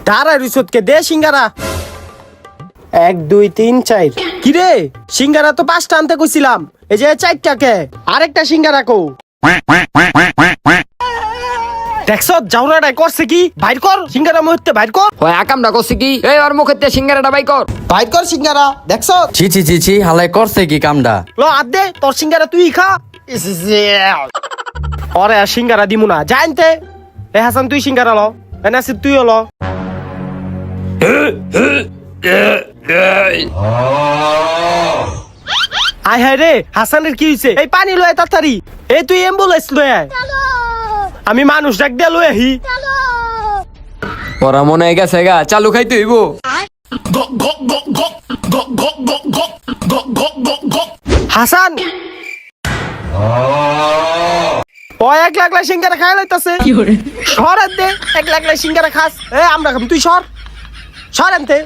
দাঁড়া রিসোর্টকে দে সিঙ্গারা 1 2 3 4 কি রে সিঙ্গারা তো 5টা আনতে কইছিলাম এই যে 4টাকে আরেকটা সিঙ্গারা কো দেখছো জাউরাটাই করছে কি বাইর কর সিঙ্গারা মুহূর্তে বাইর কর হয় আকামটা করছে কি এই ওর মুখেতে সিঙ্গারাটা বাই কর বাইর কর সিঙ্গারা দেখছো ছি ছি ছি ছি হালাই করছে কি কামডা লো আদ দে তোর সিঙ্গারা তুই খা ওরে আর সিঙ্গারা দিমু না জানতে এ হাসান তুই সিঙ্গারা লো এ নাসির তুই লো আয় হায় রে হাসানের কি হইছে এই পানি লয় তাড়াতাড়ি এই তুই অ্যাম্বুলেন্স লয় আয় আমি মানুষ ডাক দিয়ে লয় আহি ওরা মনে হয় গেছে গা চালু খাইতে হইব হাসান ও 1 লাখ সিঙ্গারা খাই লাইতাছে সর দে 1 লাখ সিঙ্গারা খাস এ আমরা খাম তুই সর আনতে